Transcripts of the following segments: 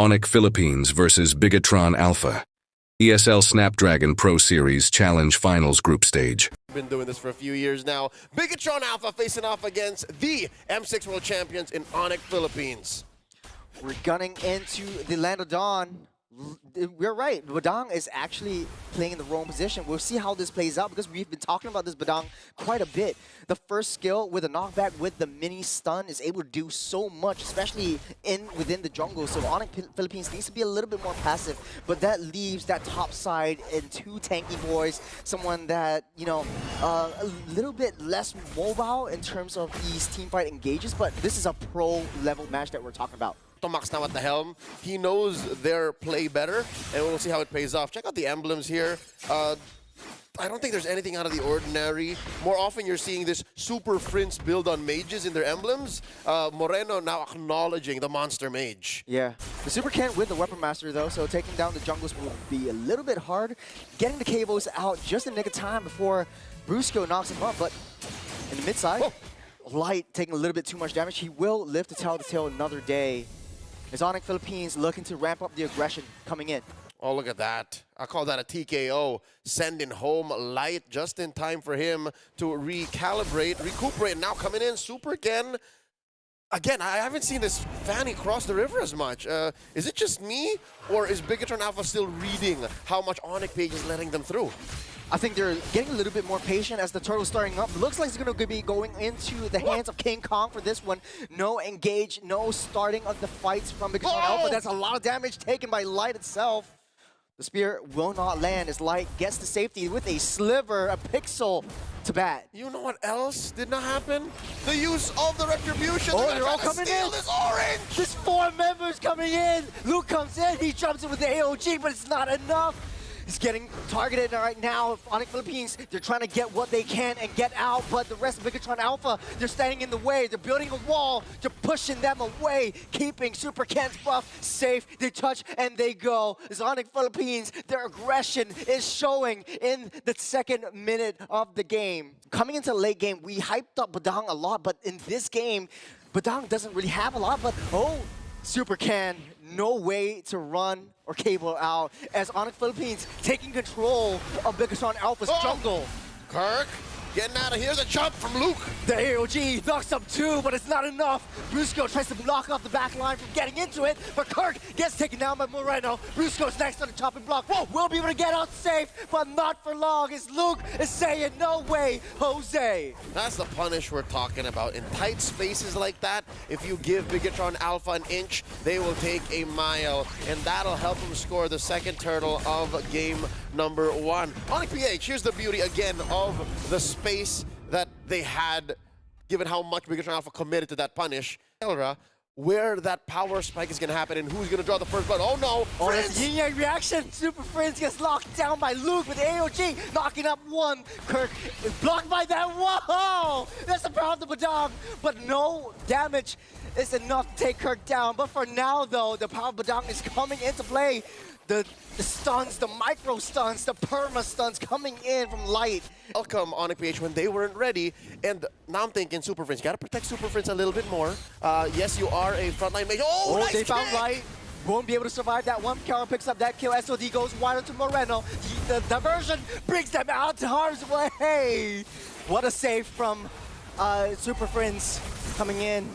ONIC Philippines versus BIGETRON Alpha. ESL Snapdragon Pro Series Challenge Finals Group Stage. Been doing this for a few years now. BIGETRON Alpha facing off against the M6 World Champions in ONIC Philippines. We're gunning into the land of Dawn. We're right. Badang is actually playing in the wrong position. We'll see how this plays out because we've been talking about this Badang quite a bit. The first skill with a knockback with the mini stun is able to do so much, especially within the jungle. So ONIC Philippines needs to be a little bit more passive, but that leaves that top side in two tanky boys, someone that, you know, a little bit less mobile in terms of these teamfight engages, but this is a pro level match that we're talking about. Tomax now at the helm. He knows their play better, and we'll see how it pays off. Check out the emblems here. I don't think there's anything out of the ordinary. More often you're seeing this super Prince build on mages in their emblems. Moreno now acknowledging the monster mage. Yeah. The Super Ken with the Weapon Master though, so taking down the jungles will be a little bit hard. Getting the cables out just in the nick of time before Brusco knocks him up, but in the mid side, Light taking a little bit too much damage. He will live to tell the tale another day. As ONIC Philippines looking to ramp up the aggression coming in. Oh, look at that. I call that a TKO. Sending home Light just in time for him to recalibrate, recuperate. Now coming in, Super Ken. Again, I haven't seen this Fanny cross the river as much. Is it just me, or is BIGETRON Alpha still reading how much ONIC Page is letting them through? I think they're getting a little bit more patient as the turtle's starting up. Looks like it's going to be going into the hands of King Kong for this one. No engage, no starting of the fights from BIGETRON Alpha. That's a lot of damage taken by Light itself. The spear will not land as Light gets the safety with a sliver, a pixel to bat. You know what else did not happen? The use of the retribution. Oh, they're all coming in. This orange. There's 4 members coming in. Luke comes in, he jumps in with the AOG, but it's not enough. He's getting targeted right now. ONIC Philippines, they're trying to get what they can and get out, but the rest of BIGETRON Alpha, they're standing in the way. They're building a wall. They're pushing them away, keeping Super Ken's buff safe. They touch and they go. As ONIC Philippines, their aggression is showing in the second minute of the game. Coming into the late game, we hyped up Badang a lot, but in this game, Badang doesn't really have a lot, but Super Ken, no way to run or cable out as ONIC Philippines taking control of BIGETRON Alpha's jungle. Kirk getting out of here. The jump from Luke. The AOG knocks up 2, but it's not enough. Brusco tries to block off the back line from getting into it, but Kirk gets taken down by Moreno. Brusco's next on the chopping block. Will be able to get out safe, but not for long as Luke is saying, no way, Jose. That's the punish we're talking about. In tight spaces like that, if you give BIGETRON Alpha an inch, they will take a mile, and that'll help them score the second turtle of game number 1. ONIC PH, here's the beauty again of the space that they had, given how much BIGETRON Alpha committed to that punish. Where that power spike is going to happen and who's going to draw the first blood. Oh no! Oh, that's a yin-yang reaction. Super Prince gets locked down by Luke with AOG, knocking up 1. Kirk is blocked by that. Whoa! That's the power of the Badang, but no damage is enough to take Kirk down. But for now, though, the power of Badang is coming into play. The stuns, the micro stuns, the perma stuns coming in from Light. Welcome ONIC PH when they weren't ready, and now I'm thinking Super Prince. You gotta protect Super Prince a little bit more. Yes, you are a frontline mage. Oh, nice they found kick. Light. Won't be able to survive that one. Kara picks up that kill. SOD goes wider to Moreno. The diversion brings them out to harm's way. What a save from Super Prince coming in.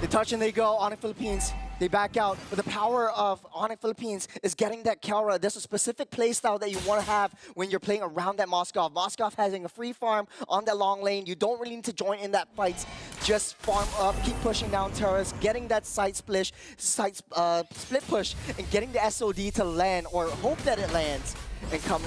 They touch and they go. ONIC Philippines, they back out. But the power of ONIC Philippines is getting that Kara. There's a specific playstyle that you want to have when you're playing around that Moskov. Moskov having a free farm on that long lane. You don't really need to join in that fight. Just farm up, keep pushing down turrets, getting that side split push, and getting the SOD to land, or hope that it lands. And it comes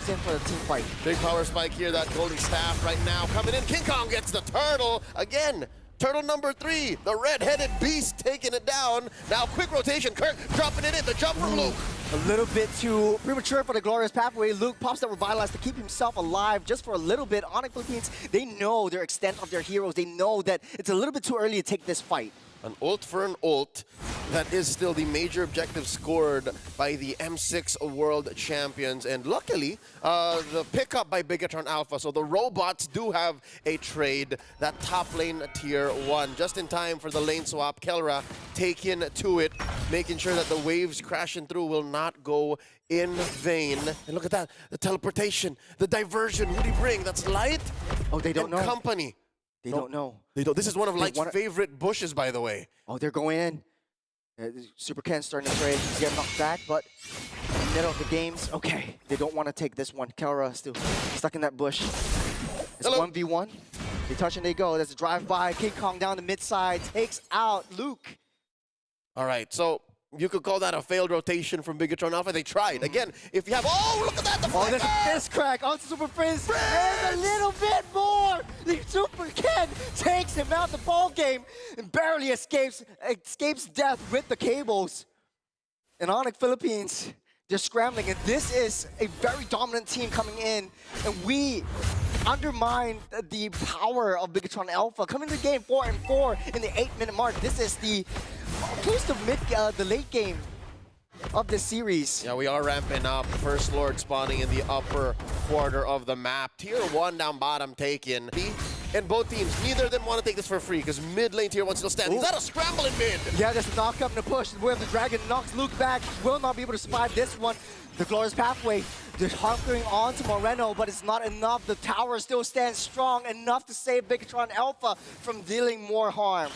in for the team fight. Big power spike here, that golden staff right now coming in. King Kong gets the turtle again. Turtle number 3, the red-headed beast taking it down. Now quick rotation, Kirk dropping it in, the jump from Luke. A little bit too premature for the glorious pathway. Luke pops that Revitalize to keep himself alive just for a little bit. ONIC Philippines, they know their extent of their heroes. They know that it's a little bit too early to take this fight. An ult for an ult. That is still the major objective scored by the M6 World Champions. And luckily, the pickup by BIGETRON Alpha. So the robots do have a trade. That top lane tier 1. Just in time for the lane swap. Kelra taken to it, making sure that the waves crashing through will not go in vain. And look at that. The teleportation, the diversion. Who do you bring? That's Light? Oh, they don't know. Company. They don't know. They don't. This is one of Light's favorite bushes, by the way. Oh, they're going in. Super Ken starting to trade. He's getting knocked back, but in the middle of the games, okay, they don't want to take this one. Kelra still stuck in that bush. It's 1v1. They touch and they go. There's a drive-by. King Kong down the mid-side. Takes out Luke. All right, so you could call that a failed rotation from BIGETRON Alpha. They tried. Again, if you have... Oh, look at that! The there's a fist crack onto Super Prince. And a little bit more! The Super Ken takes him out the ball game and barely escapes death with the cables. And ONIC Philippines, they're scrambling. And this is a very dominant team coming in. And we undermine the power of BIGETRON Alpha. Coming to game 4-4 in the 8-minute mark. This is the close to the late game of this series. Yeah, we are ramping up. First Lord spawning in the upper quarter of the map. Tier 1 down bottom taken. And both teams, neither of them want to take this for free because mid lane tier 1 still standing. Is that a scramble in mid? Yeah, there's a knock up and a push. The Way of the Dragon knocks Luke back. Will not be able to survive this one. The Glorious Pathway, they're hunkering on to Moreno, but it's not enough. The tower still stands strong enough to save BIGETRON Alpha from dealing more harm.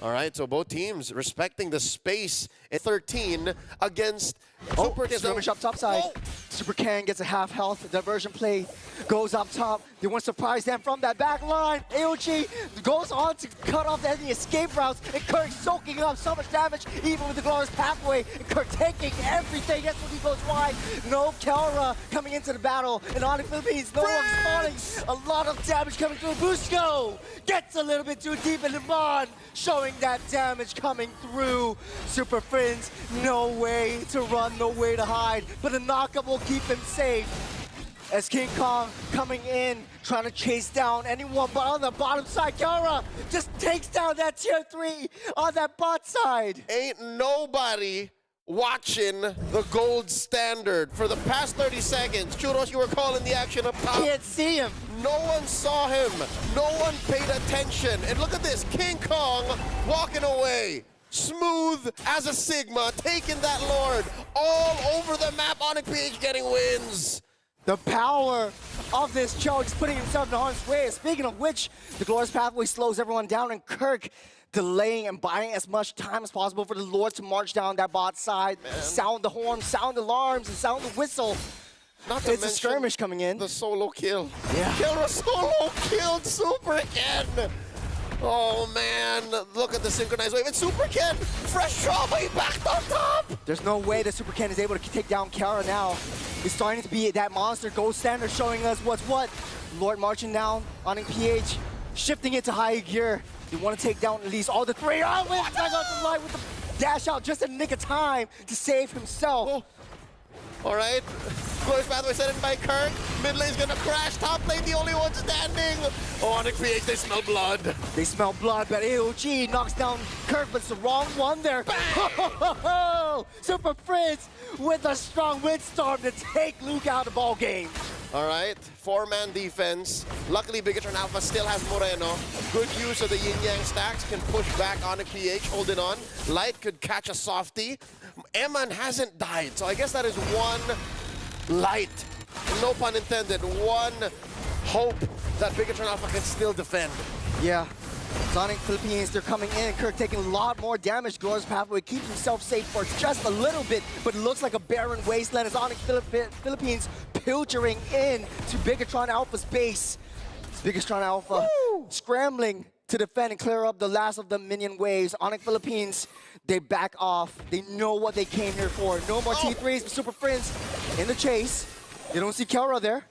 All right, so both teams respecting the space at 13 against Super Ken. Skirmish up top side. Super Ken gets a half health. Diversion play goes up top. They want to surprise them from that back line. AOG goes on to cut off any escape routes. And Kirk soaking up so much damage, even with the Glorious Pathway. And Kirk taking everything. That's when he goes wide. No Kelra coming into the battle. And ONIC Philippines, no one spawning. A lot of damage coming through. Busco gets a little bit too deep in the bond, showing that damage coming through. Super Friends, no way to run, no way to hide. But a knockup will keep them safe. As King Kong coming in, trying to chase down anyone, but on the bottom side, Kelra just takes down that tier 3 on that bot side. Ain't nobody watching the gold standard for the past 30 seconds. Churros, you were calling the action up top. Can't see him. No one saw him. No one paid attention. And look at this, King Kong walking away. Smooth as a Sigma, taking that Lord all over the map. ONIC PH getting wins. The power of this Cho just putting himself in harm's way. Speaking of which, the Glorious Pathway slows everyone down, and Kirk delaying and buying as much time as possible for the Lord to march down that bot side, sound the horn, sound alarms, and sound the whistle. Not to it's a skirmish coming in. The solo kill. Yeah. Kelra solo killed Super Ken. Oh man, look at the synchronized wave. It's Super Ken, fresh trauma, he backed on top. There's no way that Super Ken is able to take down Kelra now. He's starting to be that monster. Gold standard showing us what's what. Lord marching down, ONIC PH, shifting it to high gear. They want to take down at least all the 3. Oh, wait, back out the light with the dash out just in the nick of time to save himself. Oh. All right, Glorious Pathway set in by Kirk. Mid lane's gonna crash, top lane the only one standing. Oh, ONIC PH, they smell blood. They smell blood, but AOG knocks down Kirk, but it's the wrong one there. Super Prince with a strong windstorm to take Luke out of the ball game. All right, 4-man defense. Luckily, BIGETRON Alpha still has Moreno. Good use of the yin-yang stacks, can push back ONIC PH, holding on. Light could catch a softie. Eman hasn't died, so I guess that is one light, no pun intended, one hope that BIGETRON Alpha can still defend. Yeah. ONIC Philippines, they're coming in. Kirk taking a lot more damage. Glorious Pathway keeps himself safe for just a little bit, but it looks like a barren wasteland as ONIC Philippines pilgering in to BIGETRON Alpha's base. It's BIGETRON Alpha scrambling to defend and clear up the last of the minion waves. ONIC Philippines, they back off. They know what they came here for. No more T3s, but Super Friends in the chase. You don't see Kelra there.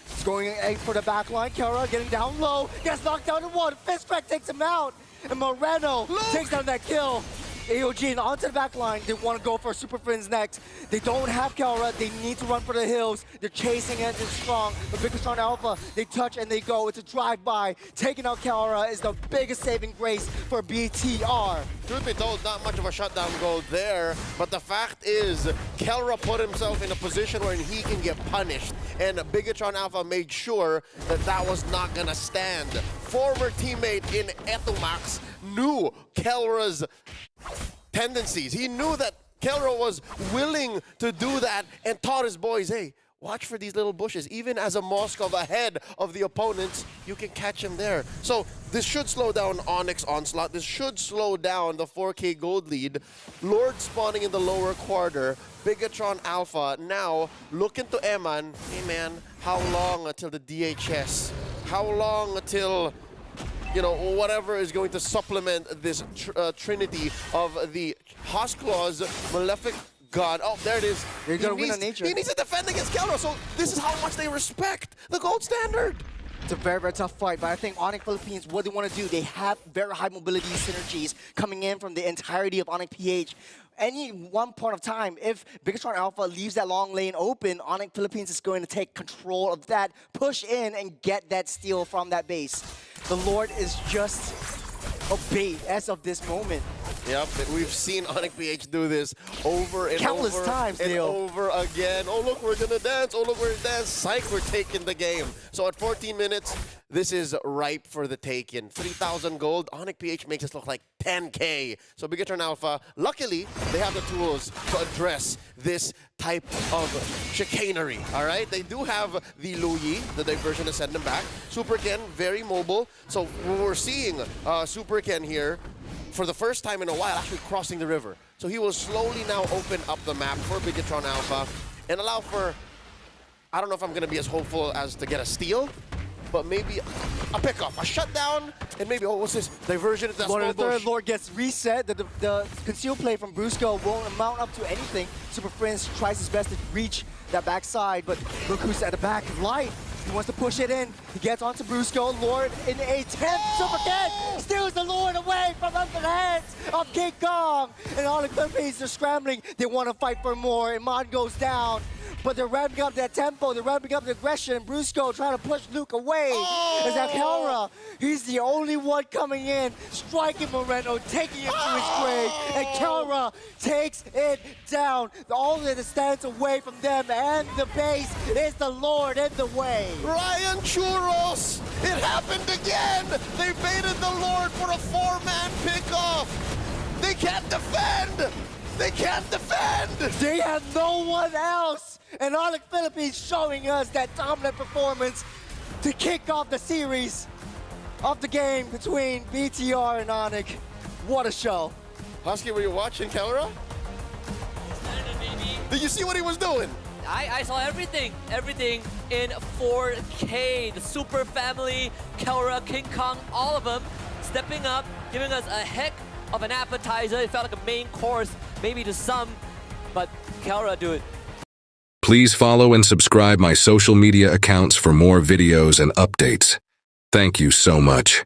He's going for the back line. Kelra getting down low. Gets knocked down to one. Fist crack takes him out. And Moreno takes down that kill. AOG and onto the back line. They want to go for Super Friends next. They don't have Kelra. They need to run for the hills. They're chasing it. They're strong. But BIGETRON Alpha, they touch and they go. It's a drive-by. Taking out Kelra is the biggest saving grace for BTR. Truth be told, not much of a shutdown goal there, but the fact is, Kelra put himself in a position where he can get punished, and BIGETRON Alpha made sure that that was not gonna stand. Former teammate in Etumax knew Kelra's tendencies. He knew that Kelra was willing to do that and taught his boys, hey, watch for these little bushes. Even as a Moskov ahead of the opponents, you can catch him there. So this should slow down ONIC's onslaught. This should slow down the 4K gold lead. Lord spawning in the lower quarter. BIGETRON Alpha now looking to Eman. Hey man, how long until the DHS? How long until, you know, whatever is going to supplement this trinity of the Hosklaws, Malefic God. Oh, there it is. They're gonna win on nature. He needs to defend against Kelra, so this is how much they respect the gold standard. It's a very, very tough fight, but I think ONIC Philippines, what they want to do, they have very high mobility synergies coming in from the entirety of ONIC PH. Any one point of time, if BIGETRON Alpha leaves that long lane open, ONIC Philippines is going to take control of that, push in, and get that steal from that base. The Lord is just a bait as of this moment. Yep, we've seen ONIC PH do this over and Countless over times, and Neil. over again. Oh, look, we're gonna dance. Oh, look, we're gonna dance. Psych, we're taking the game. So at 14 minutes, this is ripe for the taking. 3,000 gold. ONIC PH makes us look like 10K. So BIGETRON Alpha, luckily, they have the tools to address this type of chicanery, all right? They do have the Luyi, the diversion to send them back. Super Ken, very mobile. So we're seeing Super Ken here for the first time in a while, actually crossing the river. So he will slowly now open up the map for BIGETRON Alpha and allow for, I don't know if I'm gonna be as hopeful as to get a steal, but maybe a pickoff, a shutdown, and maybe, oh, what's this? Diversion into that Lord small of the Third bush. Lord gets reset. The concealed play from Brusco won't amount up to anything. Super Friends tries his best to reach that backside, but look who's at the back of light. He wants to push it in. He gets onto Brusco. Lord in a 10th Super Ken steals the Lord away from under the hands of King Kong. And all the Philippines are scrambling. They want to fight for more. Iman goes down. But they're ramping up that tempo, they're ramping up the aggression, and Brusco trying to push Luke away. As that Kelra, he's the only one coming in, striking Moreno, taking him to his grave, and Kelra takes it down. All that stands away from them and the base is the Lord in the way. Ryan Churros, it happened again. They baited the Lord for a 4-man pickoff. They can't defend. They can't defend. They have no one else. And ONIC Philippines showing us that dominant performance to kick off the series of the game between BTR and ONIC. What a show. Husky, were you watching Kelra? Did you see what he was doing? I saw everything in 4K. The Super Family, Kelra, King Kong, all of them stepping up, giving us a heck of an appetizer. It felt like a main course, maybe to some, but Kelra, dude. Please follow and subscribe my social media accounts for more videos and updates. Thank you so much.